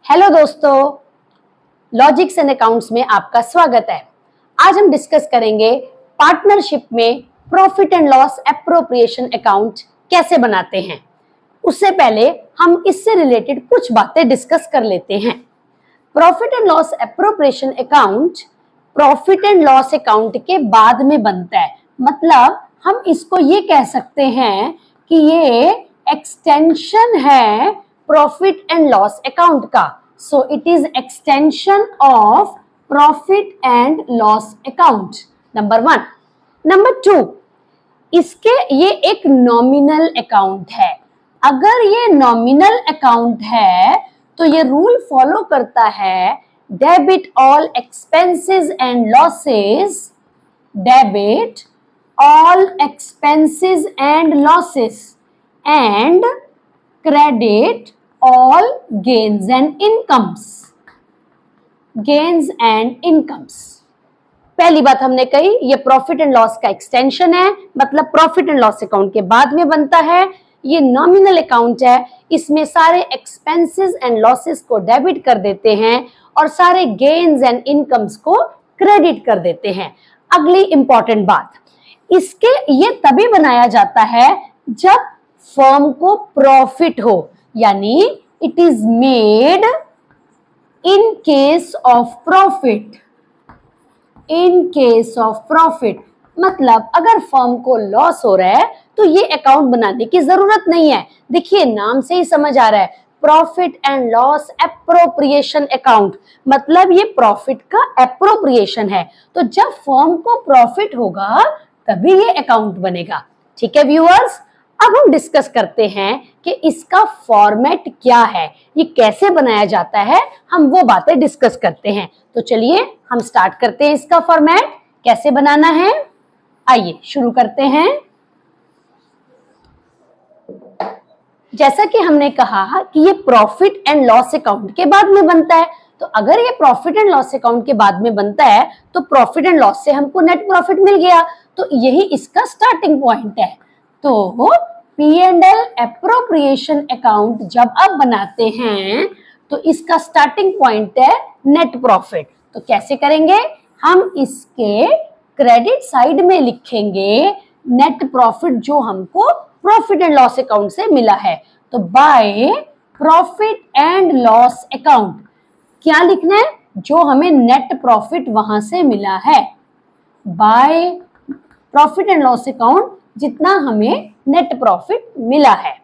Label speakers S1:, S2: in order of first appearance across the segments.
S1: Hello दोस्तों, logics and accounts में आपका स्वागत है। आज हम डिस्कस करेंगे पार्टनरशिप में profit and loss appropriation account कैसे बनाते हैं। उससे पहले हम इससे रिलेटेड कुछ बातें डिस्कस कर लेते हैं। Profit and loss appropriation account profit and loss account के बाद में बनता है। मतलब हम इसको ये कह सकते हैं कि ये एक्सटेंशन है प्रॉफिट एंड लॉस अकाउंट का। So it is extension of profit and loss account, number 1। Number 2, इसके ये एक नॉमिनल अकाउंट है। अगर ये नॉमिनल अकाउंट है तो ये रूल फॉलो करता है debit all expenses and losses, debit all expenses and losses and credit all gains and incomes, gains and incomes। पहली बात हमने कही ये प्रॉफिट एंड लॉस का एक्सटेंशन है, मतलब प्रॉफिट एंड लॉस अकाउंट के बाद में बनता है। ये नॉमिनल अकाउंट है, इसमें सारे एक्सपेंसेस एंड लॉसेस को डेबिट कर देते हैं और सारे गेन्स एंड इनकम्स को क्रेडिट कर देते हैं। अगली इंपॉर्टेंट बात, इसके ये तभी बनाया जाता है जब फर्म को प्रॉफिट हो, यानी it is made in case of profit. In case of profit मतलब अगर फर्म को लॉस हो रहा है तो ये अकाउंट बनाने की जरूरत नहीं है। देखिए नाम से ही समझ आ रहा है, profit and loss appropriation account, मतलब ये प्रॉफिट का एप्रोप्रिएशन है। तो जब फर्म को प्रॉफिट होगा तभी ये अकाउंट बनेगा। ठीक है व्यूअर्स, अब हम डिस्कस करते हैं कि इसका फॉर्मेट क्या है, ये कैसे बनाया जाता है, हम वो बातें डिस्कस करते हैं। तो चलिए हम स्टार्ट करते हैं इसका फॉर्मेट कैसे बनाना है। आइए शुरू करते हैं। जैसा कि हमने कहा कि ये प्रॉफिट एंड लॉस अकाउंट के बाद में बनता है, तो अगर ये प्रॉफिट एंड लॉस अकाउंट के बाद में बनता है तो प्रॉफिट एंड लॉस से हमको नेट प्रॉफिट मिल गया, तो यही इसका स्टार्टिंग पॉइंट है। तो P&L एप्रोप्रिएशन अकाउंट जब आप बनाते हैं तो इसका स्टार्टिंग पॉइंट है नेट प्रॉफिट। तो कैसे करेंगे, हम इसके क्रेडिट साइड में लिखेंगे नेट प्रॉफिट जो हमको प्रॉफिट एंड लॉस अकाउंट से मिला है। तो by profit and loss account क्या लिखना है, जो हमें नेट प्रॉफिट वहां से मिला है। By profit and loss account जितना हमें नेट प्रॉफिट मिला है।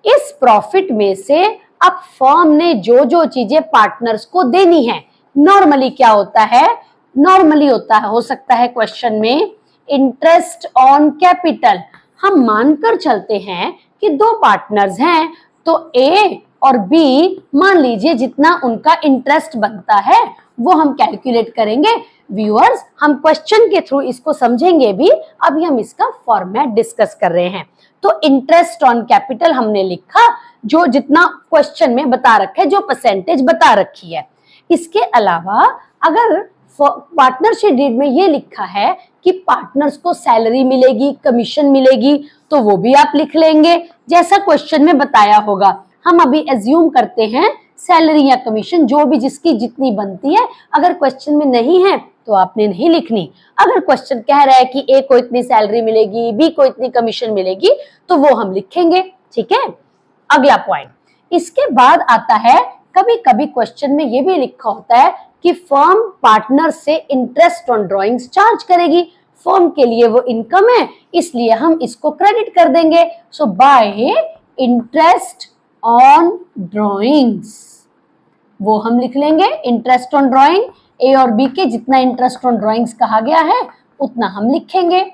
S1: इस प्रॉफिट में से अब फर्म ने जो जो चीजें पार्टनर्स को देनी है, नॉर्मली क्या होता है, नॉर्मली होता है, हो सकता है क्वेश्चन में इंटरेस्ट ऑन कैपिटल। हम मानकर चलते हैं कि दो पार्टनर्स हैं, तो ए और बी मान लीजिए जितना उनका इंटरेस्ट बनता है वो हम कैलकुलेट करेंगे। व्यूअर्स हम क्वेश्चन के थ्रू इसको समझेंगे भी, अभी हम इसका फॉर्मेट डिस्कस कर रहे हैं। तो इंटरेस्ट ऑन कैपिटल हमने लिखा, जो जितना क्वेश्चन में बता रखा है, जो परसेंटेज बता रखी है। इसके अलावा अगर पार्टनरशिप डीड में ये लिखा है कि पार्टनर्स को सैलरी मिलेगी, कमीशन मिलेगी, तो वो भी आप लिख लेंगे जैसा क्वेश्चन में बताया होगा। हम अभी एज्यूम करते हैं सैलरी या कमीशन जो भी जिसकी जितनी बनती है, अगर क्वेश्चन में नहीं है तो आपने नहीं लिखनी। अगर क्वेश्चन कह रहा है कि ए को इतनी सैलरी मिलेगी, बी को इतनी कमीशन मिलेगी, तो वो हम लिखेंगे। ठीक है, अगला पॉइंट, इसके बाद आता है कभी कभी क्वेश्चन में ये भी लिखा होता है कि फर्म पार्टनर से इंटरेस्ट ऑन ड्रॉइंग्स चार्ज करेगी। फर्म के लिए वो इनकम है, इसलिए हम इसको क्रेडिट कर देंगे। सो बाय इंटरेस्ट ऑन ड्रॉइंग्स वो हम लिख लेंगे। इंटरेस्ट ऑन ड्रॉइंग ए और बी के जितना इंटरेस्ट ऑन ड्रॉइंग्स कहा गया है उतना हम लिखेंगे।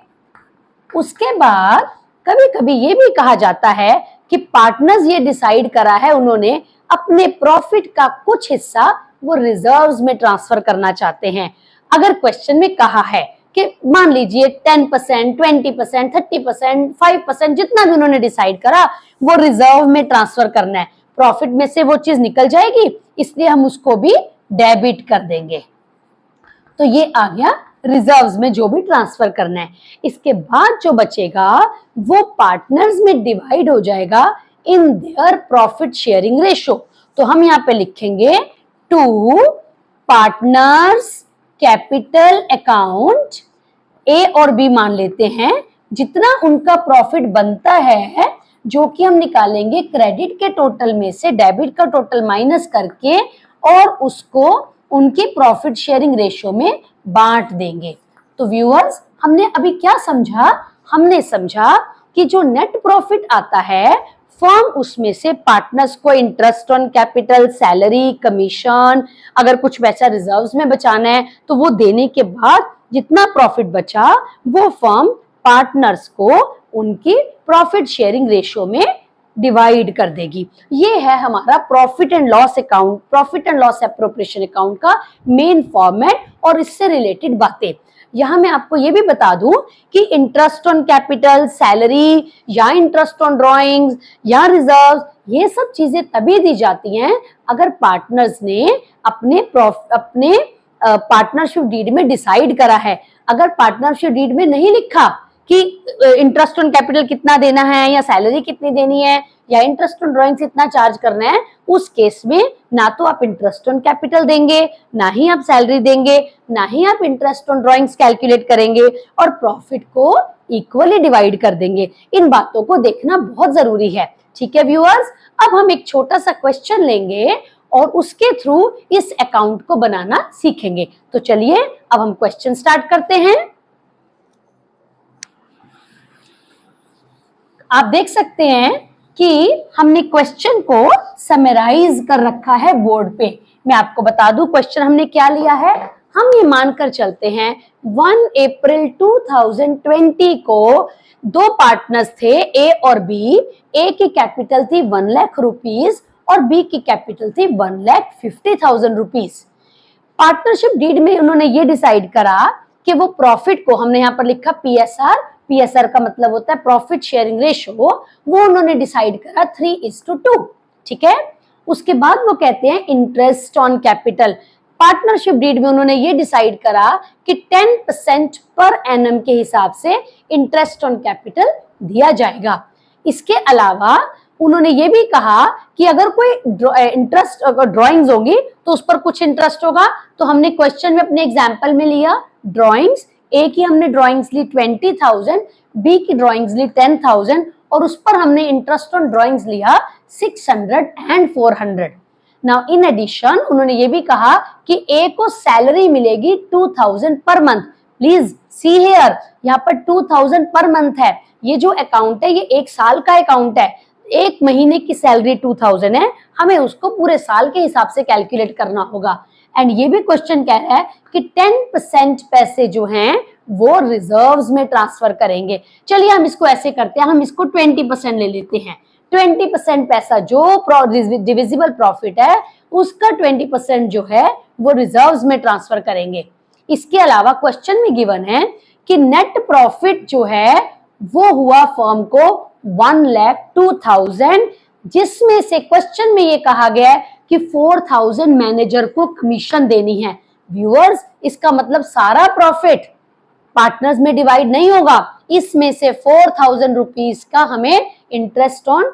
S1: उसके बाद कभी कभी ये भी कहा जाता है कि पार्टनर्स ये डिसाइड करा है, उन्होंने अपने प्रॉफिट का कुछ हिस्सा वो रिजर्व्स में ट्रांसफर करना चाहते हैं। अगर क्वेश्चन में कहा है कि मान लीजिए 10%, 20%, 30%, 5% जितना भी उन्होंने डिसाइड करा वो रिजर्व में ट्रांसफर करना है, प्रॉफिट में से वो चीज निकल जाएगी, इसलिए हम उसको भी डेबिट कर देंगे। तो ये आ गया रिजर्व्स में जो भी ट्रांसफर करना है। इसके बाद जो बचेगा वो पार्टनर्स में डिवाइड हो जाएगा in their profit sharing ratio. तो हम यहाँ पे लिखेंगे टू पार्टनर्स कैपिटल अकाउंट, ए और बी मान लेते हैं, जितना उनका प्रॉफिट बनता है जो कि हम निकालेंगे क्रेडिट के टोटल में से डेबिट का टोटल माइनस करके और उसको उनके प्रॉफिट शेयरिंग रेशियो में बांट देंगे। तो व्यूअर्स, हमने अभी क्या समझा? हमने समझा कि जो नेट प्रॉफिट आता है फर्म उसमें से पार्टनर्स को interest on capital, salary, commission, अगर कुछ पैसा रिजर्व्स में बचाना है तो वो देने के बाद जितना प्रॉफिट बचा वो फर्म पार्टनर्स को उनकी प्रॉफिट शेयरिंग रेशियो में डिवाइड कर देगी। ये है हमारा profit and loss account, profit and loss appropriation account का मेन फॉर्मेट और इससे रिलेटेड बातें। यहां मैं आपको ये भी बता दूं कि इंटरेस्ट ऑन कैपिटल, सैलरी या इंटरेस्ट ऑन ड्रॉइंग्स या रिजर्व, ये सब चीजें तभी दी जाती हैं अगर पार्टनर्स ने अपने पार्टनरशिप डीड में डिसाइड करा है। अगर पार्टनरशिप डीड में नहीं लिखा कि इंटरेस्ट ऑन कैपिटल कितना देना है या सैलरी कितनी देनी है या इंटरेस्ट ऑन ड्राइंग्स इतना चार्ज करना है, उस केस में ना तो आप इंटरेस्ट ऑन कैपिटल देंगे, ना ही आप सैलरी देंगे, ना ही आप इंटरेस्ट ऑन ड्राइंग्स कैलकुलेट करेंगे और प्रॉफिट को इक्वली डिवाइड कर देंगे। इन बातों को देखना बहुत जरूरी है। ठीक है व्यूअर्स, अब हम एक छोटा सा क्वेश्चन लेंगे और उसके थ्रू इस अकाउंट को बनाना सीखेंगे। तो चलिए अब हम क्वेश्चन स्टार्ट करते हैं। आप देख सकते हैं कि हमने क्वेश्चन को समराइज कर रखा है बोर्ड पे। मैं आपको बता दूं क्वेश्चन हमने क्या लिया है। हम ये मानकर चलते हैं 1 अप्रैल 2020 को दो पार्टनर्स थे ए और बी। ए की कैपिटल थी 1 लाख रुपीस और बी की कैपिटल थी 1,50,000 रुपीस। पार्टनरशिप डीड में उन्होंने ये डिसाइड करा कि वो प्रॉफिट को, हमने यहाँ पर लिखा पीएसआर, पीएसआर का मतलब होता है प्रॉफिट शेयरिंग रेशियो, वो उन्होंने डिसाइड करा 3:2। ठीक है, उसके बाद वो कहते हैं interest on capital. Partnership deed में उन्होंने ये डिसाइड करा कि 10% पर एनम के हिसाब से इंटरेस्ट ऑन कैपिटल दिया जाएगा। इसके अलावा उन्होंने ये भी कहा कि अगर कोई इंटरेस्ट ड्राइंग्स होंगी तो उस पर कुछ इंटरेस्ट होगा। तो हमने क्वेश्चन में अपने एग्जाम्पल में लिया ड्राइंग्स। ए की हमने ड्राइंग्स ली 20,000, बी की ड्राइंग्स ली 10,000 और उस पर हमने इंटरेस्ट ऑन ड्राइंग्स लिया 600 एंड 400। नाउ इन एडिशन उन्होंने ये भी कहा कि ए को सैलरी मिलेगी 2,000 per month. Please see here, यहाँ पर 2,000 पर मंथ है। ये जो अकाउंट है ये एक साल का अकाउंट है। एक महीने की सैलरी 2,000 है, हमें उसको पूरे साल के हिसाब से कैलकुलेट करना होगा। एंड ये भी क्वेश्चन कह रहा है कि 10% पैसे जो हैं वो रिजर्व्स में ट्रांसफर करेंगे। चलिए हम इसको ऐसे करते हैं, हम इसको 20% ले लेते हैं। 20% पैसा जो डिविजिबल प्रॉफिट है उसका 20% जो है वो रिजर्व्स में ट्रांसफर करेंगे। इसके अलावा क्वेश्चन में गिवन है कि नेट प्रॉफिट जो है वो हुआ फर्म को 1,02,000, जिसमें से क्वेश्चन में ये कहा गया है कि 4,000 मैनेजर को कमीशन देनी है। व्यूअर्स, इसका मतलब सारा प्रॉफिट पार्टनर्स में डिवाइड नहीं होगा, इसमें से 4,000 रुपीज का हमें इंटरेस्ट ऑन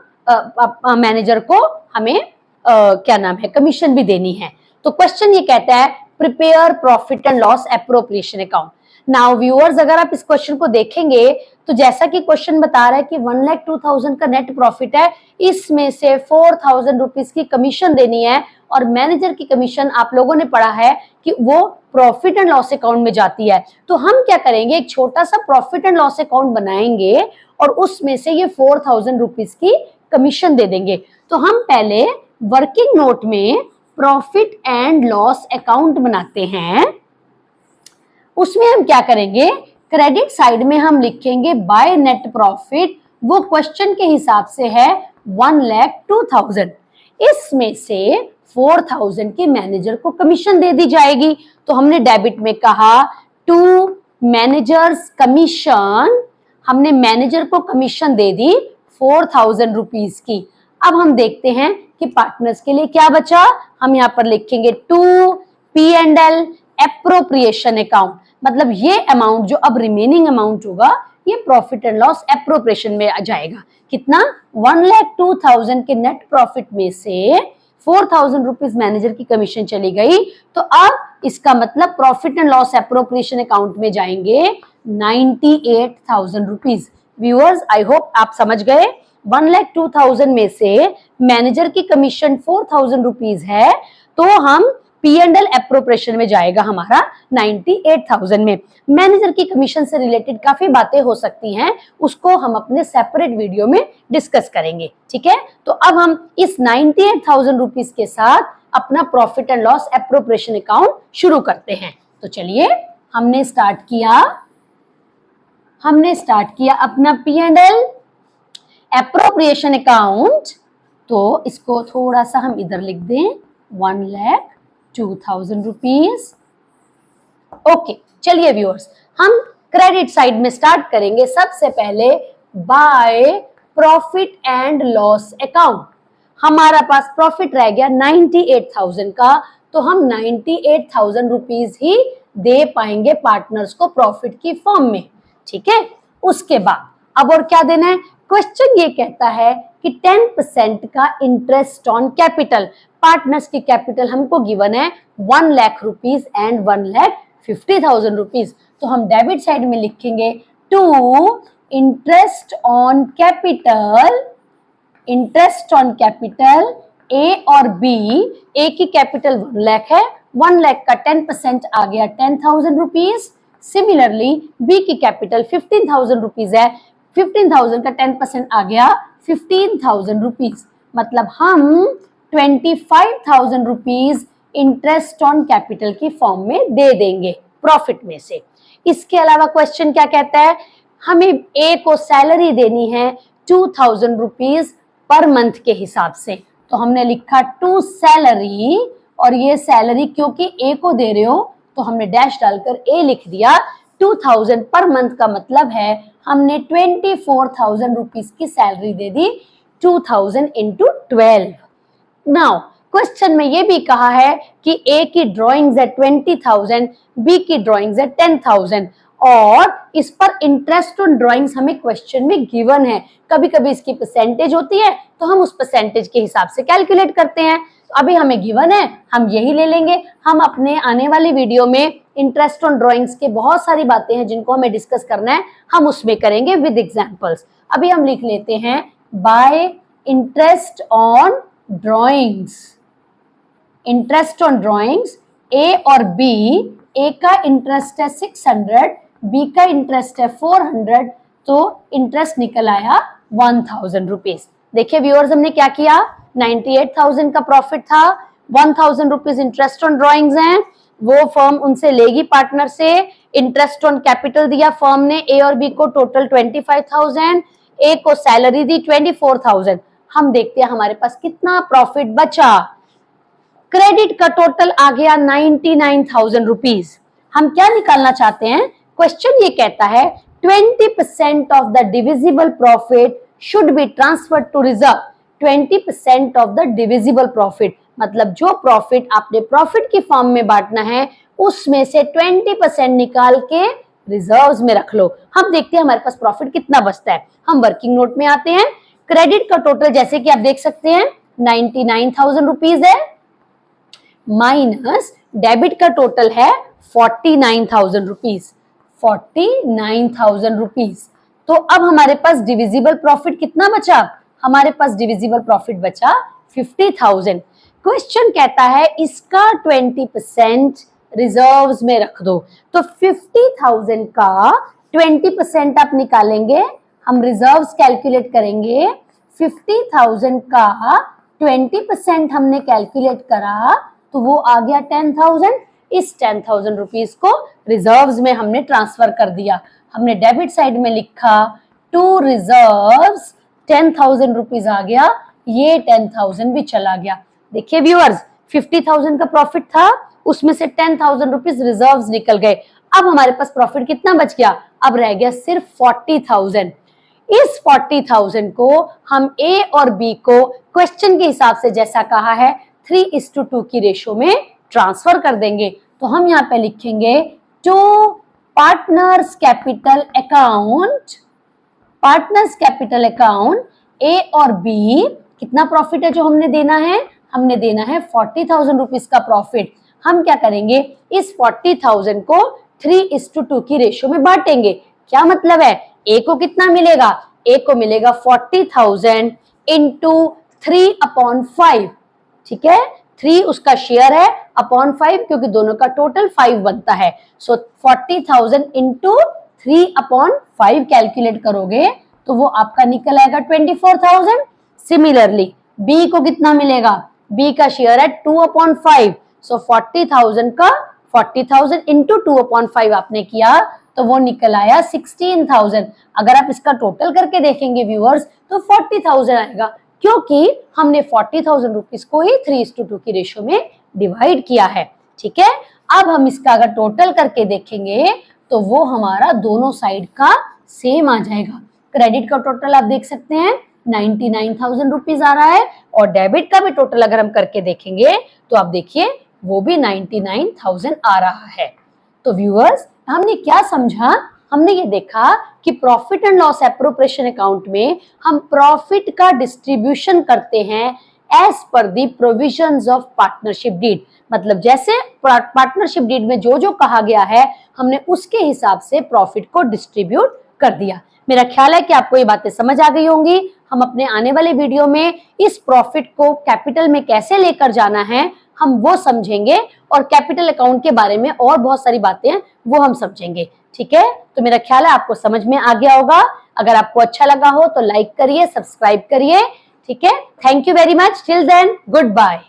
S1: मैनेजर को हमें क्या नाम है कमीशन भी देनी है। तो क्वेश्चन ये कहता है prepare profit and loss appropriation account. Now viewers, अगर आप इस क्वेश्चन को देखेंगे तो जैसा कि क्वेश्चन बता रहा है कि 1,02,000 का नेट प्रॉफिट है, इसमें से 4,000 रुपीज की कमीशन देनी है और मैनेजर की कमीशन आप लोगों ने पढ़ा है कि वो प्रॉफिट एंड लॉस अकाउंट में जाती है। तो हम क्या करेंगे, एक छोटा सा प्रॉफिट एंड लॉस अकाउंट बनाएंगे और उसमें से ये 4,000 रुपीज की कमीशन दे देंगे। तो हम पहले वर्किंग नोट में प्रॉफिट एंड लॉस अकाउंट बनाते हैं। उसमें हम क्या करेंगे, क्रेडिट साइड में हम लिखेंगे बाय नेट प्रॉफिट, वो क्वेश्चन के हिसाब से है 1,02,000। इसमें से 4,000 की मैनेजर को कमीशन दे दी जाएगी। तो हमने डेबिट में कहा टू मैनेजर्स कमीशन, हमने मैनेजर को कमीशन दे दी 4,000 रुपीज की। अब हम देखते हैं कि पार्टनर्स के लिए क्या बचा। हम यहाँ पर लिखेंगे टू P&L एप्रोप्रिएशन अकाउंट, मतलब ये अमाउंट जो अब रिमेनिंग अमाउंट होगा ये प्रॉफिट एंड लॉस एप्रोप्रिएशन में आ जाएगा। कितना, 1,02,000 के नेट प्रॉफिट में से 4,000 रुपीज मैनेजर की कमीशन चली गई, तो अब इसका मतलब profit and loss appropriation account में जाएंगे 98,000 रुपीज। व्यूअर्स, आई होप आप समझ गए। 1,02,000 में से मैनेजर की कमीशन 4,000 रुपीज है, तो हम P&L एप्रोप्रिएशन में जाएगा हमारा 98,000 में। मैनेजर की कमीशन से रिलेटेड काफी बातें हो सकती हैं, उसको हम अपने सेपरेट वीडियो में डिस्कस करेंगे, ठीक है। तो अब हम इस 98,000 रुपीज के साथ अपना profit and loss appropriation account शुरू करते हैं। तो चलिए, हमने स्टार्ट किया अपना P&L एप्रोप्रिएशन अकाउंट। तो इसको थोड़ा सा हम इधर लिख दें, 1,02,000 रुपीज। ओके, चलिए व्यूअर्स, हम क्रेडिट साइड में स्टार्ट करेंगे। सबसे पहले by profit and loss account. हमारा पास प्रॉफिट रह गया 98,000 का, तो हम 98,000 रुपीज ही दे पाएंगे पार्टनर्स को प्रॉफिट की फॉर्म में, ठीक है। उसके बाद अब और क्या देना है? क्वेश्चन ये कहता है कि 10% का इंटरेस्ट ऑन कैपिटल। पार्टनर्स की कैपिटल हमको गिवन है 1 लाख रुपीज एंड 1,50,000 रुपीज। तो हम डेबिट साइड में लिखेंगे to interest on capital A और बी। ए की कैपिटल 1 लाख है, 1 लाख का 10% आ गया 10,000 रुपीज। सिमिलरली बी की कैपिटल 15,000 रुपीज है, 15,000 का 10% आ गया 15,000 रुपीज। मतलब हम 25,000 रुपीज इंटरेस्ट ऑन कैपिटल की फॉर्म में दे देंगे प्रॉफिट में से। इसके अलावा क्वेश्चन क्या कहता है? हमें ए को सैलरी देनी है 2,000 रुपीज पर मंथ के हिसाब से। तो हमने लिखा टू सैलरी, और ये सैलरी क्योंकि ए को दे रहे हो तो हमने डैश डालकर ए लिख दिया। 2,000 पर मंथ का मतलब है हमने 24,000 रुपीज की सैलरी दे दी, 2,000 इंटू 12। नाउ क्वेश्चन में ये भी कहा है कि ए की ड्राइंग्स है 20,000, बी की ड्राइंग्स है 10,000, और इस पर इंटरेस्ट ऑन ड्राइंग्स हमें क्वेश्चन में गिवन है। कभी कभी इसकी परसेंटेज होती है तो हम उस परसेंटेज के हिसाब से कैलकुलेट करते हैं। तो अभी हमें गिवन है, हम यही ले लेंगे। हम अपने आने वाली वीडियो में इंटरेस्ट ऑन ड्राइंग्स के बहुत सारी बातें हैं जिनको हमें डिस्कस करना है, हम उसमें करेंगे विद एग्जांपल्स। अभी हम लिख लेते हैं by interest on drawings. Interest on drawings A और बी, ए का इंटरेस्ट है 600, बी का इंटरेस्ट है 400, तो इंटरेस्ट निकल आया 1,000 रुपीज। देखिए व्यूअर्स, हमने क्या किया? 98,000 का प्रॉफिट था, 1,000 रुपीज इंटरेस्ट ऑन ड्राइंग्स हैं, वो फर्म उनसे लेगी पार्टनर से। इंटरेस्ट ऑन कैपिटल दिया फर्म ने ए और बी को टोटल 25,000, ए को सैलरी दी 24,000। हम देखते हैं हमारे पास कितना प्रॉफिट बचा। क्रेडिट का टोटल आ गया 99,000 रुपीज। हम क्या निकालना चाहते हैं? क्वेश्चन ये कहता है 20% of the divisible profit should be transferred to reserve. 20% of the divisible profit मतलब जो प्रॉफिट आपने प्रॉफिट की फॉर्म में बांटना है उसमें से 20% निकाल के रिजर्व्स में रख लो। हम देखते हैं हमारे पास प्रॉफिट कितना बचता है। हम वर्किंग नोट में आते हैं। क्रेडिट का टोटल जैसे कि आप देख सकते हैं 99,000 रुपीज है, माइनस डेबिट का टोटल है 49,000 रुपीज। 49,000 रुपीज। तो अब हमारे पास डिविजिबल प्रॉफिट कितना बचा? हमारे पास डिविजिबल प्रॉफिट बचा 50,000। क्वेश्चन कहता है इसका 20% रिजर्व्स में रख दो। तो 50,000 का 20% आप निकालेंगे, हम रिजर्व्स कैलकुलेट करेंगे। 50,000 का 20% हमने कैलकुलेट करा तो वो आ गया 10,000। इस 10,000 रुपीज को रिजर्व्स में हमने ट्रांसफर कर दिया। हमने डेबिट साइड में लिखा टू रिजर्व्स, 10,000 रुपीज आ गया, ये 10,000 भी चला गया। देखिए व्यूअर्स, 50,000 का प्रॉफिट था, उसमें से 10,000 रुपीज रिजर्व्स निकल गए। अब हमारे पास प्रॉफिट कितना बच गया? अब रह गया सिर्फ 40,000। इस 40,000 को हम ए और बी को क्वेश्चन के हिसाब से जैसा कहा है 3:2 की रेशो में ट्रांसफर कर देंगे। तो हम यहाँ पे लिखेंगे टू पार्टनर्स कैपिटल अकाउंट ए और बी। कितना प्रॉफिट है जो हमने देना है? हमने देना है 40,000 रुपीज का प्रॉफिट। हम क्या करेंगे, इस 40,000 को 3:2 की रेशियो में बांटेंगे। क्या मतलब है, ए को कितना मिलेगा, ए को मिलेगा 40,000 इंटू 3/5। ठीक है, 3 उसका शेयर है अपॉन 5, क्योंकि दोनों का टोटल 5 बनता है। सो 40,000 इंटू 3/5 कैलकुलेट करोगे तो वो आपका निकल आएगा 24,000। सिमिलरली बी को कितना मिलेगा, बी का शेयर है 2/5। सो 40,000 का 40,000 इंटू 2/5 आपने किया तो वो निकल आया 16,000। अगर आप इसका टोटल करके देखेंगे व्यूअर्स तो 40,000 आएगा, क्योंकि हमने 40,000 रुपीज को ही 3:2 की रेशियो में डिवाइड किया है। ठीक है, अब हम इसका अगर टोटल करके देखेंगे तो वो हमारा दोनों साइड का सेम आ जाएगा। क्रेडिट का टोटल आप देख सकते हैं 99,000 रुपीज आ रहा है, और डेबिट का भी टोटल अगर हम करके देखेंगे तो आप देखिए वो भी 99,000 आ रहा है। तो व्यूअर्स, हमने क्या समझा, हमने ये देखा कि profit and loss appropriation account में हम प्रॉफिट का डिस्ट्रीब्यूशन करते हैं as per the provisions of partnership deed. मतलब जैसे पार्टनरशिप डीड में जो जो कहा गया है हमने उसके हिसाब से प्रॉफिट को डिस्ट्रीब्यूट कर दिया। मेरा ख्याल है कि आपको ये बातें समझ आ गई होंगी। हम अपने आने वाले वीडियो में इस प्रॉफिट को कैपिटल में कैसे लेकर जाना है हम वो समझेंगे, और कैपिटल अकाउंट के बारे में और बहुत सारी बातें वो हम समझेंगे। ठीक है, तो मेरा ख्याल है आपको समझ में आ गया होगा। अगर आपको अच्छा लगा हो तो लाइक करिए, सब्सक्राइब करिए। ठीक है, thank you very much. Till then, good bye.